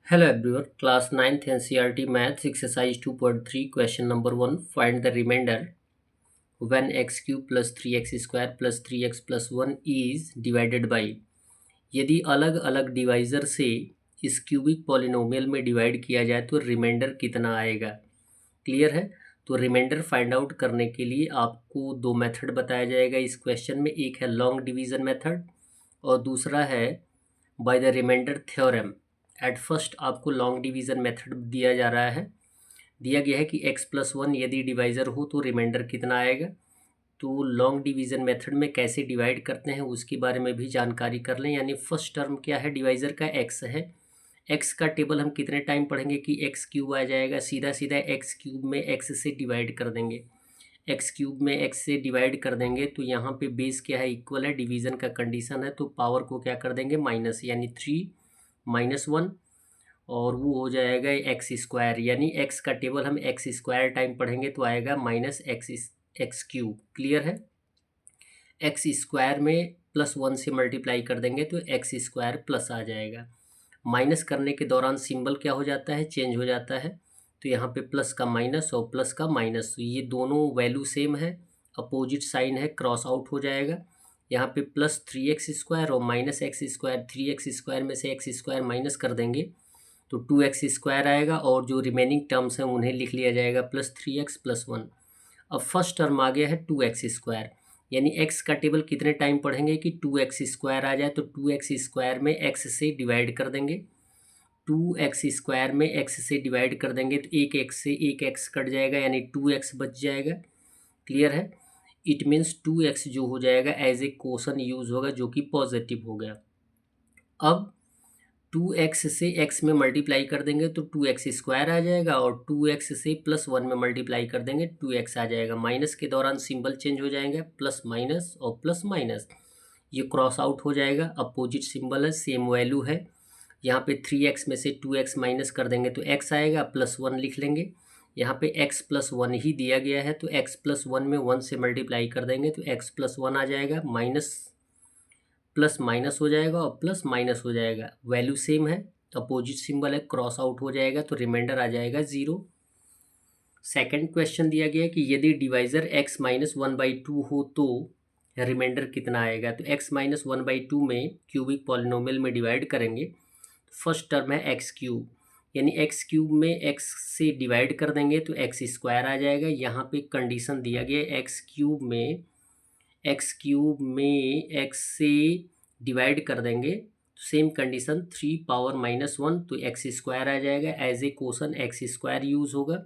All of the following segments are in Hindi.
Hello everyone, class 9th NCERT Maths exercise 2.3 question number 1 find the remainder when x cube plus 3x square plus 3x plus 1 is divided by। यदि अलग अलग डिवाइज़र से इस क्यूबिक पॉलिनोमियल में डिवाइड किया जाए तो रिमाइंडर कितना आएगा। क्लियर है। तो रिमाइंडर फाइंड आउट करने के लिए आपको दो मेथड बताया जाएगा इस क्वेश्चन में। एक है लॉन्ग डिवीज़न मेथड और दूसरा है by the remainder theorem. At first आपको लॉन्ग डिवीज़न मेथड दिया जा रहा है। दिया गया है कि x+1 यदि डिवाइज़र हो तो रिमाइंडर कितना आएगा। तो लॉन्ग डिवीज़न मेथड में कैसे डिवाइड करते हैं उसके बारे में भी जानकारी कर लें। यानी फर्स्ट टर्म क्या है, डिवाइज़र का x है। x का टेबल हम कितने टाइम पढ़ेंगे कि x क्यूब आ जाएगा। सीधा सीधा x क्यूब में x से डिवाइड कर देंगे। x क्यूब में x से डिवाइड कर देंगे तो यहाँ पे बेस क्या है, इक्वल है, डिवीज़न का कंडीशन है। तो पावर को क्या कर देंगे, माइनस, यानी 3 - 1 और वो हो जाएगा एक्स स्क्वायर। यानी एक्स का टेबल हम एक्स स्क्वायर टाइम पढ़ेंगे तो आएगा माइनस एक्स क्यूब। क्लियर है। एक्स स्क्वायर में +1 से मल्टीप्लाई कर देंगे तो एक्स स्क्वायर प्लस आ जाएगा। माइनस करने के दौरान सिंबल क्या हो जाता है, चेंज हो जाता है। तो यहाँ पे प्लस का माइनस और प्लस का माइनस, तो ये दोनों वैल्यू सेम है, अपोजिट साइन है, क्रॉस आउट हो जाएगा। यहाँ पे +3x² और -x², 3x² में से x² माइनस कर देंगे तो 2x² आएगा और जो रिमेनिंग टर्म्स हैं उन्हें लिख लिया जाएगा +3x + 1। अब फर्स्ट टर्म आ गया है 2x², यानी x का टेबल कितने टाइम पढ़ेंगे कि 2x² आ जाए। तो 2x² में x से डिवाइड कर देंगे। 2x² में x से डिवाइड कर देंगे तो एक x से एक x कट जाएगा यानी 2x बच जाएगा। क्लियर है। इट मीन्स 2x जो हो जाएगा एज ए क्वोशन यूज होगा जो कि पॉजिटिव हो गया। अब 2x से x में मल्टीप्लाई कर देंगे तो 2x² आ जाएगा और 2x से +1 में मल्टीप्लाई कर देंगे 2x आ जाएगा। माइनस के दौरान सिंबल चेंज हो जाएंगे, प्लस माइनस और प्लस माइनस, ये क्रॉस आउट हो जाएगा। अपोजिट सिंबल है, सेम वैल्यू है। यहाँ पे 3x में से 2x माइनस कर देंगे तो x आएगा, +1 लिख लेंगे। यहाँ पे x+1 ही दिया गया है तो x+1 में 1 से मल्टीप्लाई कर देंगे तो x+1 आ जाएगा, माइनस प्लस माइनस हो जाएगा और प्लस माइनस हो जाएगा, वैल्यू सेम है, अपोजिट सिंबल है, क्रॉस आउट हो जाएगा तो रिमाइंडर आ जाएगा 0। सेकंड क्वेश्चन दिया गया कि यदि डिवाइजर x-1/2 हो तो रिमाइंडर कितना आएगा। तो x-1/2 में क्यूबिक पॉलिनोमियल में डिवाइड करेंगे। फर्स्ट टर्म है एक्स क्यूब, यानी एक्स क्यूब में एक्स से डिवाइड कर देंगे तो एक्स स्क्वायर आ जाएगा। यहाँ पे कंडीशन दिया गया एक्स क्यूब में एक्स से डिवाइड कर देंगे तो सेम कंडीशन 3 - 1 तो एक्स स्क्वायर आ जाएगा। As a quotient x square use होगा,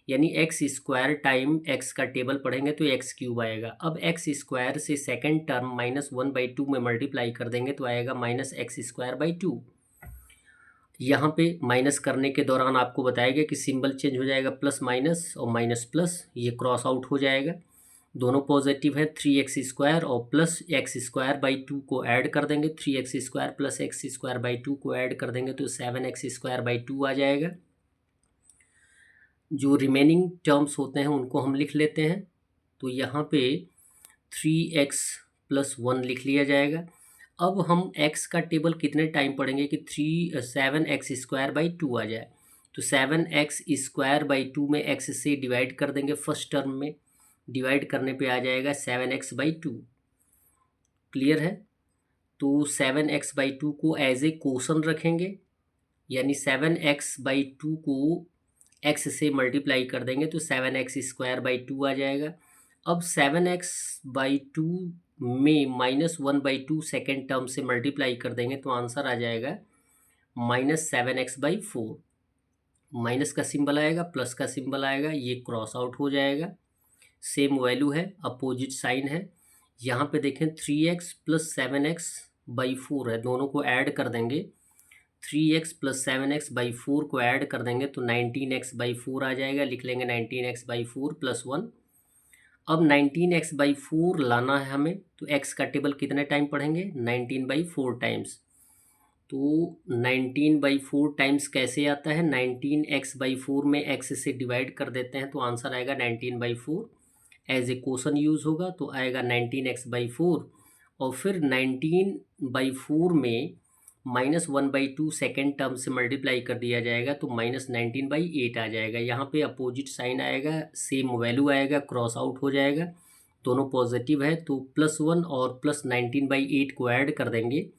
यानी एक्स स्क्वायर टाइम एक्स का टेबल पढ़ेंगे तो एक्स क्यूब आएगा। अब एक्स स्क्वायर से सेकेंड टर्म -1/2 में मल्टीप्लाई कर देंगे तो आएगा -x²/2। यहाँ पे माइनस करने के दौरान आपको बताया गया कि सिंबल चेंज हो जाएगा, प्लस माइनस और माइनस प्लस, ये क्रॉस आउट हो जाएगा। दोनों पॉजिटिव है, 3x² और +x²/2 को ऐड कर देंगे। 3x² + x²/2 को ऐड कर देंगे तो 7x²/2 आ जाएगा। जो रिमेनिंग टर्म्स होते हैं उनको हम लिख लेते हैं। तो यहाँ पे 3x + 1 लिख लिया जाएगा। अब हम x का टेबल कितने टाइम पढ़ेंगे कि 7x²/2 आ जाए। तो 7x²/2 में x से डिवाइड कर देंगे। फर्स्ट टर्म में डिवाइड करने पे आ जाएगा 7x/2। क्लियर है। तो 7x/2 को एज ए क्वोशन रखेंगे, यानी 7x/2 को x से मल्टीप्लाई कर देंगे तो 7x²/2 आ जाएगा। अब 7x/2 में -1/2 सेकेंड टर्म से मल्टीप्लाई कर देंगे तो आंसर आ जाएगा -7x/4। माइनस का सिंबल आएगा, प्लस का सिंबल आएगा, ये क्रॉस आउट हो जाएगा। सेम वैल्यू है, अपोजिट साइन है। यहाँ पे देखें 3x + 7x/4 है, दोनों को ऐड कर देंगे। 3x + 7x/4 को ऐड कर देंगे तो 19x/4 आ जाएगा। लिख लेंगे 19x/4 + 1। अब 19x/4 लाना है हमें तो x का टेबल कितने टाइम पढ़ेंगे, 19/4 टाइम्स। तो 19/4 टाइम्स कैसे आता है, 19x/4 में x से डिवाइड कर देते हैं तो आंसर आएगा 19/4। एज ए क्वोशन यूज होगा तो आएगा 19x/4 और फिर 19/4 में -1/2 सेकेंड टर्म से मल्टीप्लाई कर दिया जाएगा तो -19/8 आ जाएगा। यहाँ पे अपोजिट साइन आएगा, सेम वैल्यू आएगा, क्रॉस आउट हो जाएगा, दोनों पॉजिटिव है तो +1 और +19/8 को ऐड कर देंगे।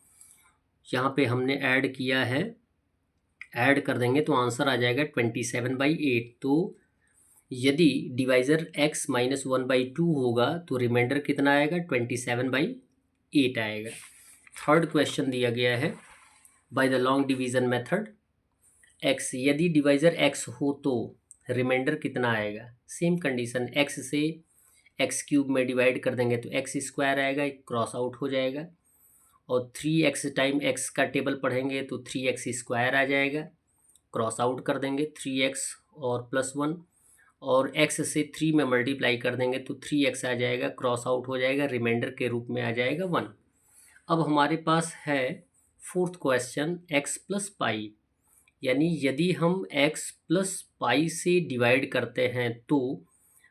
यहाँ पे हमने ऐड किया है, ऐड कर देंगे तो आंसर आ जाएगा 27/8। तो यदि डिवाइज़र x -1/2 होगा तो रिमाइंडर कितना आएगा, 27/8 आएगा। थर्ड क्वेश्चन दिया गया है, by the long division method x, यदि डिवाइज़र x हो तो रिमाइंडर कितना आएगा। सेम कंडीशन, x से x³ में डिवाइड कर देंगे तो x² आएगा, क्रॉस आउट हो जाएगा, और 3x टाइम x का टेबल पढ़ेंगे तो 3x² आ जाएगा, क्रॉस आउट कर देंगे 3x और +1, और x से 3 में मल्टीप्लाई कर देंगे तो 3x आ जाएगा, क्रॉस आउट हो जाएगा, रिमाइंडर के रूप में आ जाएगा 1। अब हमारे पास है फोर्थ क्वेश्चन, x + पाई, यानी यदि हम x + पाई से डिवाइड करते हैं तो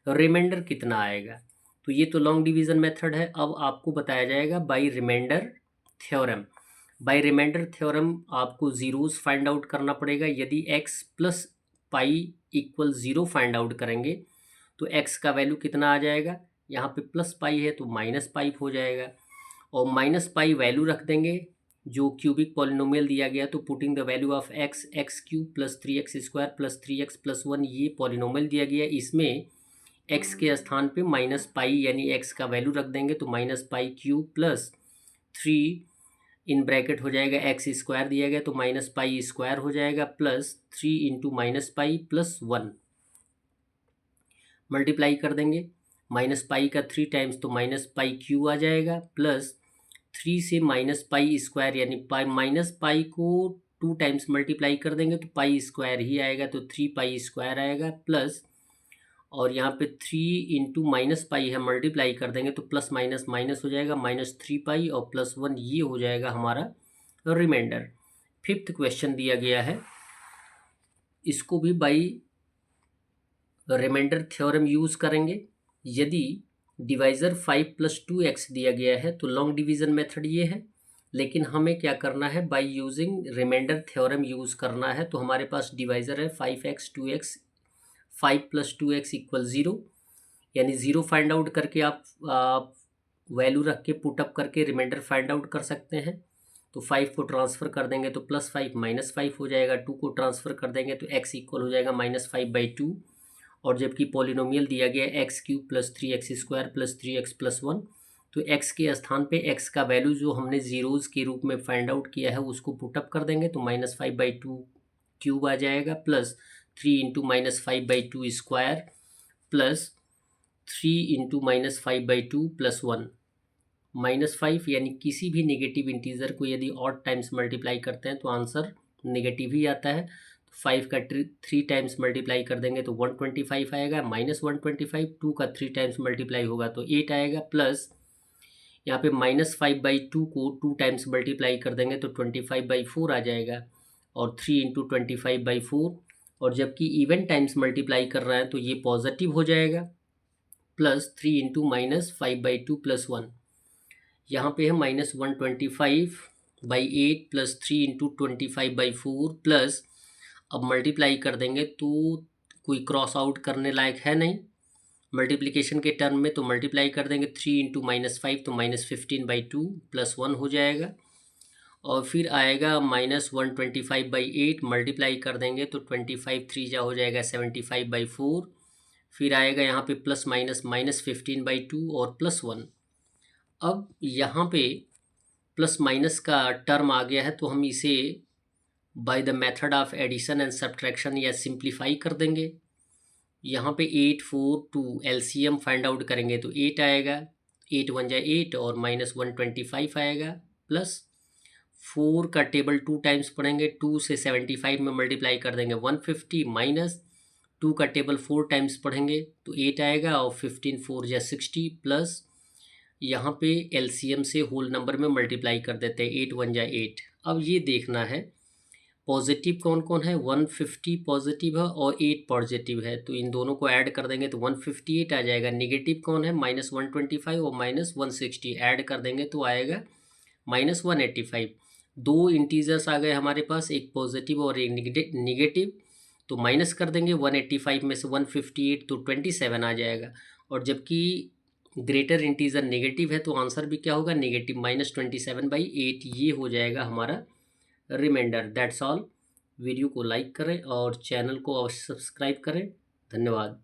रिमाइंडर कितना आएगा। तो ये तो लॉन्ग डिवीज़न मेथड है। अब आपको बताया जाएगा by remainder theorem. By remainder theorem आपको ज़ीरोज़ फाइंड आउट करना पड़ेगा। यदि x + पाई = 0 फाइंड आउट करेंगे तो x का वैल्यू कितना आ जाएगा, यहाँ पे +पाई है तो -पाई हो जाएगा, और -पाई वैल्यू रख देंगे जो क्यूबिक पॉलिनोमियल दिया गया, तो putting the value of x, x³ + 3x² + 3x + 1 ये पॉलिनोमियल दिया गया, इसमें x के स्थान पे -पाई यानी x का वैल्यू रख देंगे तो -पाई³ + 3 इन ब्रैकेट हो जाएगा, x² दिया गया तो -पाई² हो जाएगा, प्लस 3 × -पाई + 1 मल्टीप्लाई कर देंगे, -पाई का 3 टाइम्स तो -पाई³ आ जाएगा, प्लस 3 से -पाई² यानी -पाई को 2 टाइम्स मल्टीप्लाई कर देंगे तो पाई² ही आएगा, तो 3पाई² आएगा, प्लस और यहाँ पे 3 × -पाई है, मल्टीप्लाई कर देंगे तो प्लस माइनस माइनस हो जाएगा, -3पाई और +1 ये हो जाएगा हमारा रिमाइंडर। फिफ्थ क्वेश्चन दिया गया है, इसको भी बाई रिमाइंडर थ्योरम यूज़ करेंगे। यदि डिवाइज़र 5 + 2x दिया गया है तो लॉन्ग डिवीज़न मेथड ये है, लेकिन हमें क्या करना है, by using remainder theorem use करना है। तो हमारे पास डिवाइज़र है 5x 2x, 5 + 2x = 0, यानी 0 फाइंड आउट करके आप वैल्यू रख के पुटअप करके रिमाइंडर फाइंड आउट कर सकते हैं। तो 5 को ट्रांसफ़र कर देंगे तो +5 -5 हो जाएगा, 2 को ट्रांसफ़र कर देंगे तो x इक्वल हो जाएगा -5/2, और जबकि पॉलिनोमियल दिया गया है x³ + 3x² + 3x + 1, तो x के स्थान पे x का वैल्यू जो हमने ज़ीरोज़ के रूप में फाइंड आउट किया है उसको पुटअप कर देंगे तो -5/2³ आ जाएगा, प्लस 3 × -5/2² प्लस 3 × -5/2 + 1 -5, यानी किसी भी नेगेटिव इंटीजर को यदि ऑड टाइम्स मल्टीप्लाई करते हैं तो आंसर नेगेटिव ही आता है। 5 का 3 टाइम्स मल्टीप्लाई कर देंगे तो 125 आएगा, -125, 2 का 3 टाइम्स मल्टीप्लाई होगा तो 8 आएगा, प्लस यहाँ पे -5/2 को 2 टाइम्स मल्टीप्लाई कर देंगे तो 25/4 आ जाएगा, और 3 × 25/4, और जबकि इवन टाइम्स मल्टीप्लाई कर रहा है तो ये पॉजिटिव हो जाएगा, प्लस 3 × -5/2 + 1, यहाँ पे है -125/8 प्लस 3 × 25/4 प्लस, अब मल्टीप्लाई कर देंगे तो कोई क्रॉस आउट करने लायक है नहीं, मल्टीप्लिकेशन के टर्म में तो मल्टीप्लाई कर देंगे 3 × -5 तो -15/2 + 1 हो जाएगा, और फिर आएगा -125/8 मल्टीप्लाई कर देंगे तो 25 3 जा हो जाएगा 75/4, फिर आएगा यहाँ पे प्लस माइनस -15/2 और +1। अब यहाँ पे प्लस माइनस का टर्म आ गया है तो हम इसे by the method of addition and subtraction या सिंप्लीफाई कर देंगे। यहाँ पे 8 4 2 एलसीएम फाइंड आउट करेंगे तो 8 आएगा, 8 1 जा 8 और -125 आएगा, प्लस 4 का टेबल 2 टाइम्स पढ़ेंगे, 2 से 75 में मल्टीप्लाई कर देंगे 150, माइनस 2 का टेबल 4 टाइम्स पढ़ेंगे तो 8 आएगा, और 15 4 जा 60, प्लस यहाँ पे एलसीएम से होल नंबर में मल्टीप्लाई कर देते हैं, 8 1 जा 8। अब ये देखना है पॉजिटिव कौन कौन है, 150 पॉजिटिव है और 8 पॉजिटिव है, तो इन दोनों को ऐड कर देंगे तो 158 आ जाएगा। नेगेटिव कौन है, -125 और -160 ऐड कर देंगे तो आएगा -185। दो इंटीजर्स आ गए हमारे पास, एक पॉजिटिव और एक निगेटिव, तो माइनस कर देंगे 185 में से 158 तो 27 आ जाएगा। और जबकि ग्रेटर इंटीजर नेगेटिव है तो आंसर भी क्या होगा, नेगेटिव -27/8, ये हो जाएगा हमारा रिमाइंडर। That's all. वीडियो को लाइक करें और चैनल को अवश्य सब्सक्राइब करें। धन्यवाद।